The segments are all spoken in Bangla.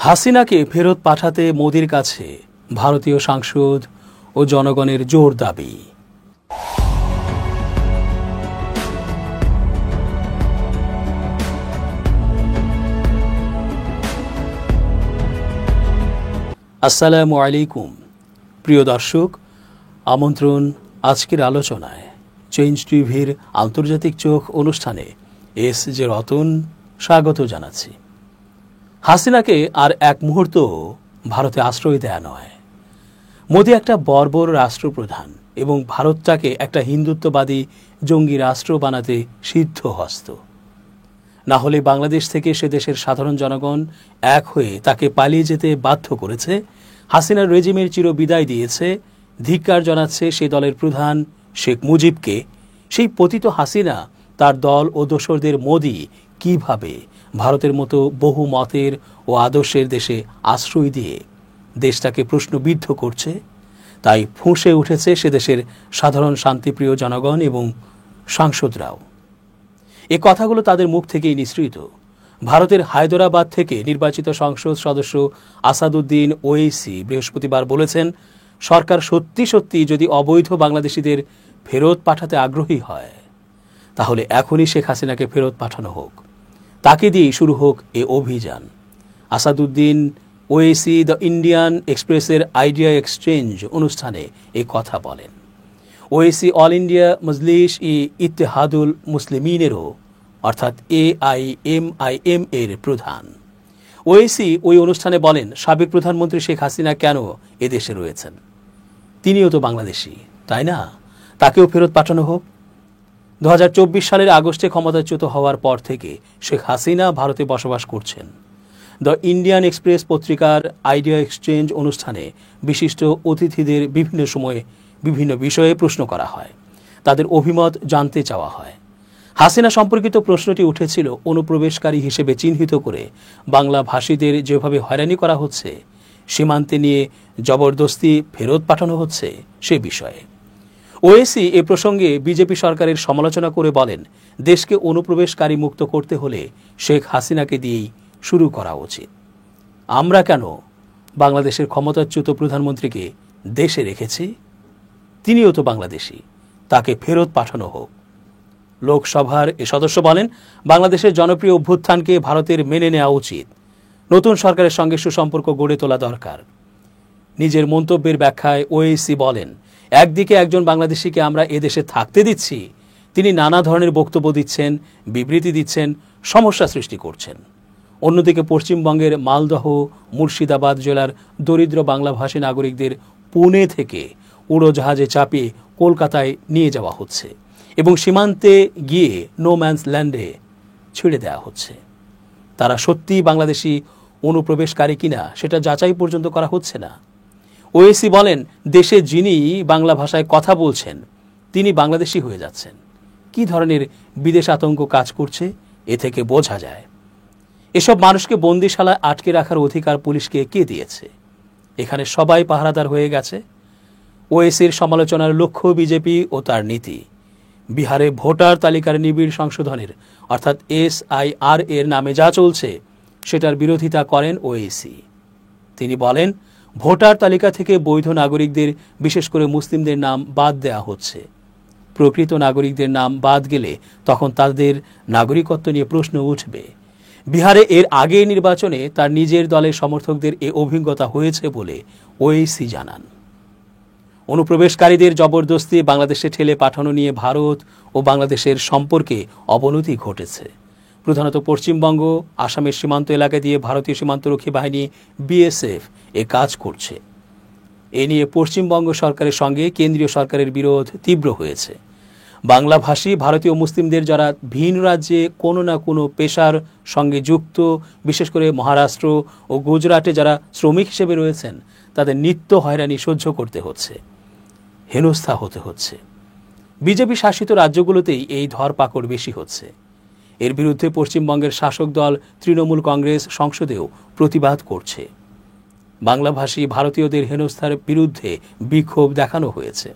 হাসিনাকে ফেরত পাঠাতে মোদির কাছে ভারতীয় সাংসদ ও জনগণের জোর দাবি। আসসালামু আলাইকুম প্রিয় দর্শক, আমন্ত্রণ আজকের আলোচনায়। চেঞ্জ টিভির আন্তর্জাতিক চোখ অনুষ্ঠানে এস জে রতন স্বাগত জানাচ্ছি। হাসিনাকে আর এক মুহূর্ত ভারতে আশ্রয় দেয়া নয়। মোদি একটা বর্বর রাষ্ট্রপ্রধান এবং ভারতটাকে একটা হিন্দুত্ববাদী জঙ্গি রাষ্ট্র বানাতে সিদ্ধহস্ত। না হলে বাংলাদেশ থেকে সে দেশের সাধারণ জনগণ এক হয়ে তাকে পালিয়ে যেতে বাধ্য করেছে। হাসিনার রেজিমের চিরবিদায় দিয়েছে। ধিক্কার জানাচ্ছে সেই দলের প্রধান শেখ মুজিবকে। সেই পতিত হাসিনা তার দল ও দোসরদের মোদি কিভাবে ভারতের মতো বহু মতের ও আদর্শের দেশে আশ্রয় দিয়ে দেশটাকে প্রশ্নবিদ্ধ করছে, তাই ফুঁসে উঠেছে সে দেশের সাধারণ শান্তিপ্রিয় জনগণ এবং সাংসদরাও। এ কথাগুলো তাদের মুখ থেকেই নিঃসৃত। ভারতের হায়দরাবাদ থেকে নির্বাচিত সংসদ সদস্য আসাদুদ্দিন ওয়েইসি বৃহস্পতিবার বলেছেন, সরকার সত্যি সত্যি যদি অবৈধ বাংলাদেশিদের ফেরত পাঠাতে আগ্রহী হয় তাহলে এখনই শেখ হাসিনাকে ফেরত পাঠানো হোক, তাকে দিয়েই শুরু হোক এ অভিযান। আসাদুদ্দিন ওয়েইসি দ্য ইন্ডিয়ান এক্সপ্রেসের আইডিয়া এক্সচেঞ্জ অনুষ্ঠানে এ কথা বলেন। ওয়েইসি অল ইন্ডিয়া মজলিস ই ইত্তেহাদুল মুসলিমিনেরও অর্থাৎ AIMIM এর প্রধান। ওয়েইসি ওই অনুষ্ঠানে বলেন, সাবেক প্রধানমন্ত্রী শেখ হাসিনা কেন এদেশে রয়েছেন? তিনিও তো বাংলাদেশি, তাই না? তাকেও ফেরত পাঠানো হোক। 2024 সালের আগস্টে ক্ষমতাচ্যুত হওয়ার পর থেকে শেখ হাসিনা ভারতে বসবাস করছেন। দ্য ইন্ডিয়ান এক্সপ্রেস পত্রিকার আইডিয়া এক্সচেঞ্জ অনুষ্ঠানে বিশিষ্ট অতিথিদের বিভিন্ন সময়ে বিভিন্ন বিষয়ে প্রশ্ন করা হয়, তাদের অভিমত জানতে চাওয়া হয়। হাসিনা সম্পর্কিত প্রশ্নটি উঠেছিল অনুপ্রবেশকারী হিসেবে চিহ্নিত করে বাংলা ভাষীদের যেভাবে হয়রানি করা হচ্ছে, সীমান্তে নিয়ে জবরদস্তি ফেরত পাঠানো হচ্ছে সে বিষয়ে। ওয়েইসি এ প্রসঙ্গে বিজেপি সরকারের সমালোচনা করে বলেন, দেশকে অনুপ্রবেশকারী মুক্ত করতে হলে শেখ হাসিনাকে দিয়েই শুরু করা উচিত। আমরা কেন বাংলাদেশের ক্ষমতাচ্যুত প্রধানমন্ত্রীকে দেশে রেখেছি? তিনিও তো বাংলাদেশি, তাকে ফেরত পাঠানো হোক। লোকসভার এ সদস্য বলেন, বাংলাদেশের জনপ্রিয় অভ্যুত্থানকে ভারতের মেনে নেওয়া উচিত। নতুন সরকারের সঙ্গে সুসম্পর্ক গড়ে তোলা দরকার। নিজের মন্তব্যের ব্যাখ্যায় ওয়েইসি বলেন, একদিকে একজন বাংলাদেশিকে আমরা এদেশে থাকতে দিচ্ছি, তিনি নানা ধরনের বক্তব্য দিচ্ছেন, বিবৃতি দিচ্ছেন, সমস্যা সৃষ্টি করছেন। অন্যদিকে পশ্চিমবঙ্গের মালদহ মুর্শিদাবাদ জেলার দরিদ্র বাংলাভাষী নাগরিকদের পুনে থেকে উড়োজাহাজে চাপিয়ে কলকাতায় নিয়ে যাওয়া হচ্ছে এবং সীমান্তে গিয়ে নো ম্যানস ল্যান্ডে ছেড়ে দেওয়া হচ্ছে। তারা সত্যিই বাংলাদেশি অনুপ্রবেশকারী কিনা সেটা যাচাই পর্যন্ত করা হচ্ছে না। ওয়েইসি বলেন, দেশে যিনি বাংলা ভাষায় কথা বলছেন তিনি বাংলাদেশি হয়ে যাচ্ছেন। কি ধরনের বিদেশ আতঙ্ক কাজ করছে এ থেকে বোঝা যায়। এসব মানুষকে বন্দিশালায় আটকে রাখার অধিকার পুলিশকে কে দিয়েছে? এখানে সবাই পাহারাদার হয়ে গেছে। ওয়েইসির সমালোচনার লক্ষ্য বিজেপি ও তার নীতি। বিহারে ভোটার তালিকার নিবিড় সংশোধনের অর্থাৎ SIR এর নামে যা চলছে সেটার বিরোধিতা করেন ওয়েইসি। তিনি বলেন, ভোটার তালিকা থেকে বৈধ নাগরিকদের, বিশেষ করে মুসলিমদের নাম বাদ দেওয়া হচ্ছে। প্রকৃত নাগরিকদের নাম বাদ গেলে তখন তাদের নাগরিকত্ব নিয়ে প্রশ্ন উঠবে। বিহারে এর আগের নির্বাচনে তার নিজের দলের সমর্থকদের এ অভিজ্ঞতা হয়েছে বলে ওয়েইসি জানান। অনুপ্রবেশকারীদের জবরদস্তি বাংলাদেশে ঠেলে পাঠানো নিয়ে ভারত ও বাংলাদেশের সম্পর্কে অবনতি ঘটেছে। প্রধানত পশ্চিমবঙ্গ, আসামের সীমান্ত এলাকা দিয়ে ভারতীয় সীমান্তরক্ষী বাহিনী BSF এ কাজ করছে। এ নিয়ে পশ্চিমবঙ্গ সরকারের সঙ্গে কেন্দ্রীয় সরকারের বিরোধ তীব্র হয়েছে। বাংলাভাষী ভারতীয় মুসলিমদের যারা ভিন রাজ্যে কোনো না কোনো পেশার সঙ্গে যুক্ত, বিশেষ করে মহারাষ্ট্র ও গুজরাটে যারা শ্রমিক হিসেবে রয়েছেন, তাদের নিত্য হয়রানি সহ্য করতে হচ্ছে, হেনস্থা হতে হচ্ছে। বিজেপি শাসিত রাজ্যগুলোতেই এই ধরপাকড় বেশি হচ্ছে। এর বিরুদ্ধে পশ্চিমবঙ্গের শাসক দল তৃণমূল কংগ্রেস সংসদেও প্রতিবাদ করছে। বাংলাভাষী ভারতীয়দের হেনস্থার বিরুদ্ধে বিক্ষোভ দেখানো হয়েছে।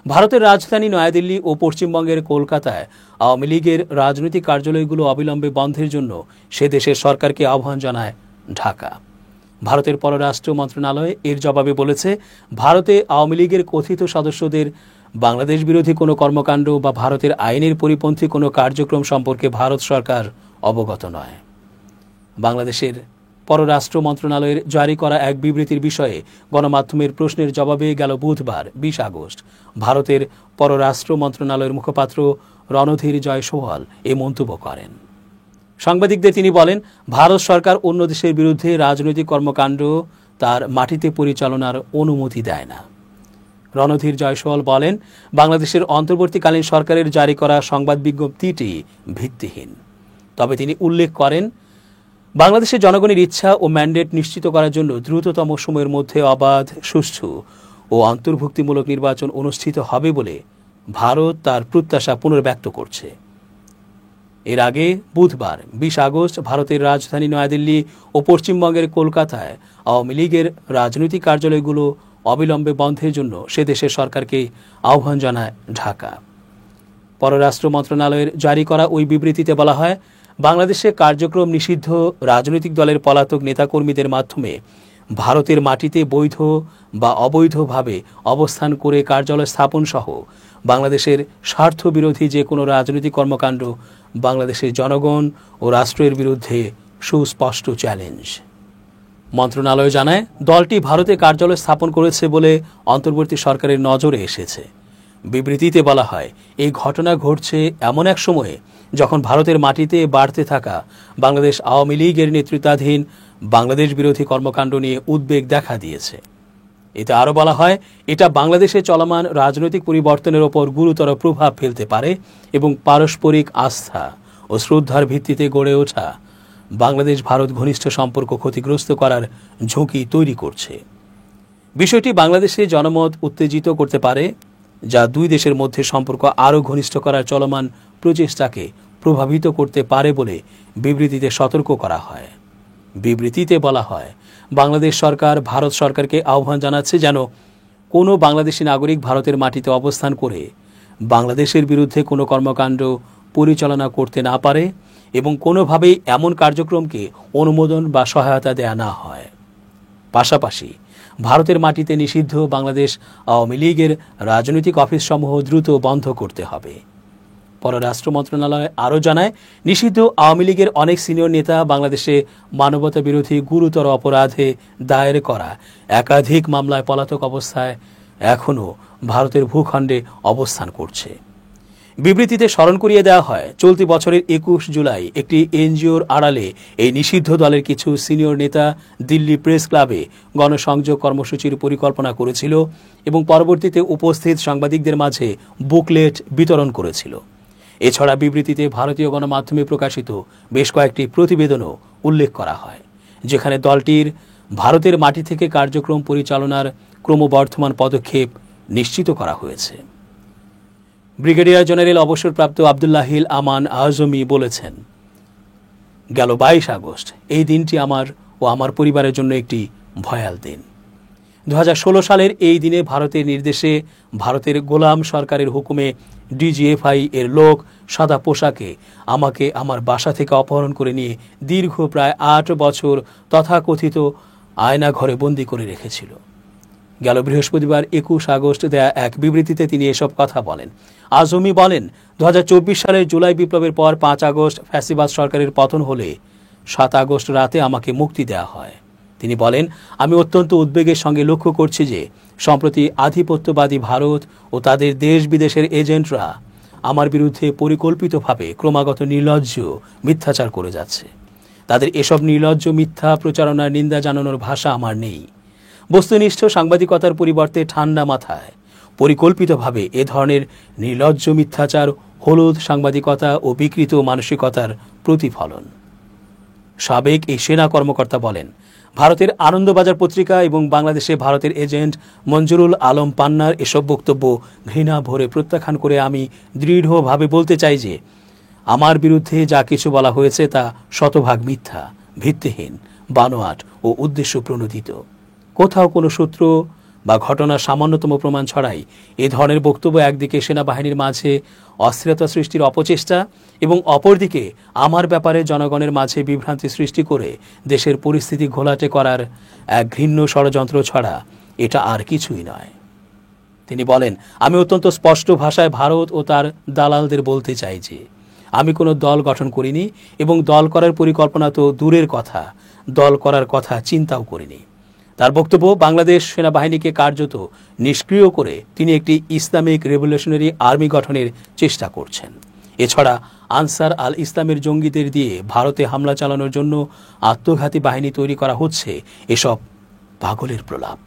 ভারতের রাজধানী নয়াদিল্লি ও পশ্চিমবঙ্গের কলকাতায় আওয়ামী লীগের রাজনৈতিক কার্যালয়গুলো অবিলম্বে বন্ধের জন্য সে দেশের সরকারকে আহ্বান জানায় ঢাকা। ভারতের পররাষ্ট্র মন্ত্রণালয় এর জবাবে বলেছে, ভারতে আওয়ামী লীগের কথিত সদস্যদের বাংলাদেশ বিরোধী কোনো কর্মকাণ্ড বা ভারতের আইনের পরিপন্থী কোনো কার্যক্রম সম্পর্কে ভারত সরকার অবগত নয়। বাংলাদেশের পররাষ্ট্র মন্ত্রণালয়ের জারি করা এক বিবৃতির বিষয়ে গণমাধ্যমের প্রশ্নের জবাবে গেল বুধবার 20 আগস্ট ভারতের পররাষ্ট্র মন্ত্রণালয়ের মুখপাত্র রণধীর জয়সওয়াল এ মন্তব্য করেন। সাংবাদিকদের তিনি বলেন, ভারত সরকার অন্য দেশের বিরুদ্ধে রাজনৈতিক কর্মকাণ্ড তার মাটিতে পরিচালনার অনুমতি দেয় না। রণধীর জয়সওয়াল বলেন, বাংলাদেশের অন্তর্বর্তীকালীন সরকারের জারি করা সংবাদ বিজ্ঞপ্তিটি ভিত্তিহীন। তবে তিনি উল্লেখ করেন, বাংলাদেশের জনগণের ইচ্ছা ও ম্যান্ডেট নিশ্চিত করার জন্য দ্রুততম সময়ের মধ্যে অবাধ, সুষ্ঠু ও অন্তর্ভুক্তিমূলক নির্বাচন অনুষ্ঠিত হবে বলে ভারত তার প্রত্যাশা পুনর্ব্যক্ত করছে। এর আগে বুধবার 20 আগস্ট ভারতের রাজধানী নয়াদিল্লি ও পশ্চিমবঙ্গের কলকাতায় আওয়ামী লীগের রাজনৈতিক কার্যালয়গুলো অবিলম্বে বন্ধের জন্য সে দেশের সরকারকে আহ্বান জানায় ঢাকা। পররাষ্ট্র মন্ত্রণালয়ের জারি করা ওই বিবৃতিতে বলা হয়, বাংলাদেশে কার্যক্রম নিষিদ্ধ রাজনৈতিক দলের পলাতক নেতাকর্মীদের মাধ্যমে ভারতের মাটিতে বৈধ বা অবৈধভাবে অবস্থান করে কার্যালয় স্থাপন সহ বাংলাদেশের স্বার্থবিরোধী যে কোনো রাজনৈতিক কর্মকাণ্ড বাংলাদেশের জনগণ ও রাষ্ট্রের বিরুদ্ধে সুস্পষ্ট চ্যালেঞ্জ। মন্ত্রণালয় জানায়, দলটি ভারতে কার্যালয় স্থাপন করেছে বলে অন্তর্বর্তী সরকারের নজরে এসেছে। বিবৃতিতে বলা হয়, এই ঘটনা ঘটছে এমন এক সময়ে যখন ভারতের মাটিতে বাড়তে থাকা বাংলাদেশ আওয়ামী লীগের নেতৃত্বাধীন বাংলাদেশ বিরোধী কর্মকাণ্ড নিয়ে উদ্বেগ দেখা দিয়েছে। এতে আরও বলা হয়, এটা বাংলাদেশে চলমান রাজনৈতিক পরিবর্তনের ওপর গুরুতর প্রভাব ফেলতে পারে এবং পারস্পরিক আস্থা ও শ্রদ্ধার ভিত্তিতে গড়ে ওঠা বাংলাদেশ ভারত ঘনিষ্ঠ সম্পর্ক ক্ষতিগ্রস্ত করার ঝুঁকি তৈরি করছে। বিষয়টি বাংলাদেশে জনমত উত্তেজিত করতে পারে, যা দুই দেশের মধ্যে সম্পর্ক আরও ঘনিষ্ঠ করার চলমান প্রচেষ্টাকে প্রভাবিত করতে পারে বলে বিবৃতিতে সতর্ক করা হয়। বিবৃতিতে বলা হয়, বাংলাদেশ সরকার ভারত সরকারকে আহ্বান জানাচ্ছে যেন কোনো বাংলাদেশি নাগরিক ভারতের মাটিতে অবস্থান করে বাংলাদেশের বিরুদ্ধে কোনো কর্মকাণ্ড পরিচালনা করতে না পারে এবং কোনোভাবেই এমন কার্যক্রমকে অনুমোদন বা সহায়তা দেয়া না হয়। পাশাপাশি ভারতের মাটিতে নিষিদ্ধ বাংলাদেশ আওয়ামী লীগের রাজনৈতিক অফিসসমূহ দ্রুত বন্ধ করতে হবে। পররাষ্ট্র মন্ত্রণালয় আরও জানায়, নিষিদ্ধ আওয়ামী লীগের অনেক সিনিয়র নেতা বাংলাদেশে মানবতা বিরোধী গুরুতর অপরাধে দায়ের করা একাধিক মামলায় পলাতক অবস্থায় এখনও ভারতের ভূখণ্ডে অবস্থান করছে। বিবৃতিতে স্মরণ করিয়ে দেওয়া হয়, চলতি বছরের 21 জুলাই একটি এনজিওর আড়ালে এই নিষিদ্ধ দলের কিছু সিনিয়র নেতা দিল্লি প্রেস ক্লাবে গণসংযোগ কর্মসূচির পরিকল্পনা করেছিল এবং পরবর্তীতে উপস্থিত সাংবাদিকদের মাঝে বুকলেট বিতরণ করেছিল। এছাড়া বিবৃতিতে ভারতীয় গণমাধ্যমে প্রকাশিত বেশ কয়েকটি প্রতিবেদনও উল্লেখ করা হয়, যেখানে দলটির ভারতের মাটি থেকে কার্যক্রম পরিচালনার ক্রমবর্ধমান পদক্ষেপ নিশ্চিত করা হয়েছে। ব্রিগেডিয়ার জেনারেল অবসরপ্রাপ্ত আবদুল্লাহিল আমান আজমি বলেছেন, গেল 22 আগস্ট এই দিনটি আমার ও আমার পরিবারের জন্য একটি ভয়াল দিন। 2016 সালের এই দিনে ভারতের নির্দেশে ভারতের গোলাম সরকারের হুকুমে ডিজিএফআই এর লোক সাদা পোশাকে আমাকে আমার বাসা থেকে অপহরণ করে নিয়ে দীর্ঘ প্রায় 8 বছর তথাকথিত আয়না ঘরে বন্দী করে রেখেছিল। গেল বৃহস্পতিবার 21 আগস্ট দেয়া এক বিবৃতিতে তিনি এসব কথা বলেন। আজমি বলেন, 2024 সালের জুলাই বিপ্লবের পর 5 আগস্ট ফ্যাসিবাদ সরকারের পতন হলে 7 আগস্ট রাতে আমাকে মুক্তি দেওয়া হয়। তিনি বলেন, আমি অত্যন্ত উদ্বেগের সঙ্গে লক্ষ্য করছি যে সম্প্রতি আধিপত্যবাদী ভারত ও তাদের দেশ বিদেশের এজেন্টরা আমার বিরুদ্ধে পরিকল্পিতভাবে ক্রমাগত নির্লজ্জ মিথ্যাচার করে যাচ্ছে। তাদের এসব নির্লজ্জ মিথ্যা প্রচারণার নিন্দা জানানোর ভাষা আমার নেই। বস্তুনিষ্ঠ সাংবাদিকতার পরিবর্তে ঠান্ডা মাথায় পরিকল্পিতভাবে এ ধরনের নির্লজ্জ মিথ্যাচার হলুদ সাংবাদিকতা ও বিকৃত মানসিকতার প্রতিফলন। সাবেক এই সেনা কর্মকর্তা বলেন, ভারতের আনন্দবাজার পত্রিকা এবং বাংলাদেশে ভারতের এজেন্ট মঞ্জুরুল আলম পান্নার এসব বক্তব্য ঘৃণা ভরে প্রত্যাখ্যান করে আমি দৃঢ়ভাবে বলতে চাই যে আমার বিরুদ্ধে যা কিছু বলা হয়েছে তা শতভাগ মিথ্যা, ভিত্তিহীন, বানোয়াট ও উদ্দেশ্য প্রণোদিত। কোথাও কোনো সূত্র বা ঘটনার সামান্যতম প্রমাণ ছড়াই এ ধরনের বক্তব্য একদিকে সেনাবাহিনীর মাঝে অস্থিরতা সৃষ্টির অপচেষ্টা এবং অপরদিকে আমার ব্যাপারে জনগণের মাঝে বিভ্রান্তি সৃষ্টি করে দেশের পরিস্থিতি ঘোলাটে করার এক ঘৃণ্য ষড়যন্ত্র ছাড়া এটা আর কিছুই নয়। তিনি বলেন, আমি অত্যন্ত স্পষ্ট ভাষায় ভারত ও তার দালালদের বলতে চাই যে আমি কোনো দল গঠন করিনি এবং দল করার পরিকল্পনা তো দূরের কথা, দল করার কথা চিন্তাও করিনি। তার বক্তব্য, বাংলাদেশ সেনাবাহিনীকে কার্যত নিষ্ক্রিয় করে তিনি একটি ইসলামিক রেভলিউশনারি আর্মি গঠনের চেষ্টা করছেন। এছাড়া আনসার আল ইসলামের জঙ্গিদের দিয়ে ভারতে হামলা চালানোর জন্য আত্মঘাতী বাহিনী তৈরি করা হচ্ছে, এসব পাগলের প্রলাপ।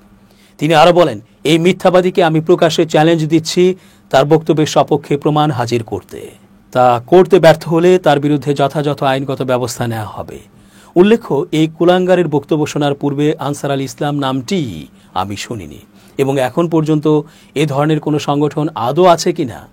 তিনি আরও বলেন, এই মিথ্যাবাদীকে আমি প্রকাশ্যে চ্যালেঞ্জ দিচ্ছি তার বক্তব্যের সপক্ষে প্রমাণ হাজির করতে। তা করতে ব্যর্থ হলে তার বিরুদ্ধে যথাযথ আইনগত ব্যবস্থা নেওয়া হবে। উল্লেখ্য, এই কুলাঙ্গারের বক্তব্য শোনার পূর্বে আনসার আল ইসলাম নামটি আমি শুনিনি এবং এখন পর্যন্ত এ ধরনের কোনো সংগঠন আদৌ আছে কিনা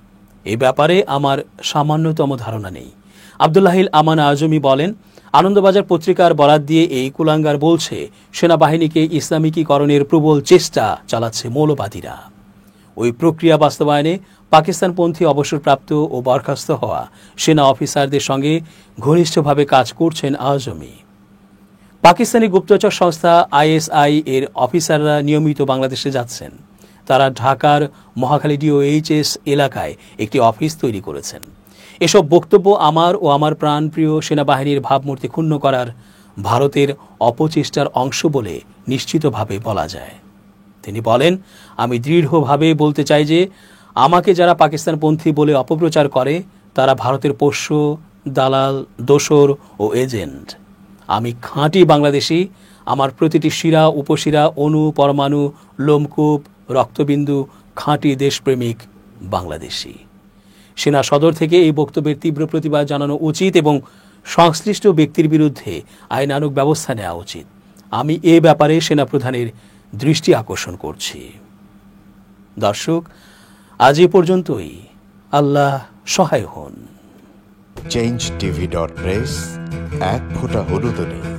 এ ব্যাপারে আমার সামান্যতম ধারণা নেই। আব্দুল্লাহিল আমান আজমি বলেন, আনন্দবাজার পত্রিকার বরাত দিয়ে এই কুলাঙ্গার বলছে সেনাবাহিনীকে ইসলামিকীকরণের প্রবল চেষ্টা চালাচ্ছে মৌলবাদীরা। ওই প্রক্রিয়া বাস্তবায়নে পাকিস্তানপন্থী অবসরপ্রাপ্ত ও বরখাস্ত হওয়া সেনা অফিসারদের সঙ্গে ঘনিষ্ঠভাবে কাজ করছেন আজমি। পাকিস্তানি গুপ্তচর সংস্থা ISI এর অফিসাররা নিয়মিত বাংলাদেশে যাচ্ছেন। তারা ঢাকার মহাখালী DOHS এলাকায় একটি অফিস তৈরি করেছেন। এসব বক্তব্য আমার ও আমার প্রাণপ্রিয় সেনাবাহিনীর ভাবমূর্তি ক্ষুণ্ণ করার ভারতের অপচেষ্টার অংশ বলে নিশ্চিতভাবে বলা যায়। তিনি বলেন, আমি দৃঢ়ভাবে বলতে চাই যে আমাকে যারা পাকিস্তানপন্থী বলে অপপ্রচার করে তারা ভারতের পোষ্য, দালাল, দোসর ও এজেন্ট। আমি খাঁটি বাংলাদেশি। আমার প্রতিটি শিরা, উপশিরা, অণু, পরমাণু, লোমকূপ, রক্তবিন্দু খাঁটি দেশপ্রেমিক বাংলাদেশি। সেনা সদর থেকে এই বক্তব্যের তীব্র প্রতিবাদ জানানো উচিত এবং সংশ্লিষ্ট ব্যক্তির বিরুদ্ধে আইনানুগ ব্যবস্থা নেওয়া উচিত। আমি এ ব্যাপারে সেনাপ্রধানের দৃষ্টি আকর্ষণ করছি। দর্শক, আজ এ পর্যন্তই। আল্লাহ সহায় হন। changeTV.press, এক ফোঁটা হলুদ নেই।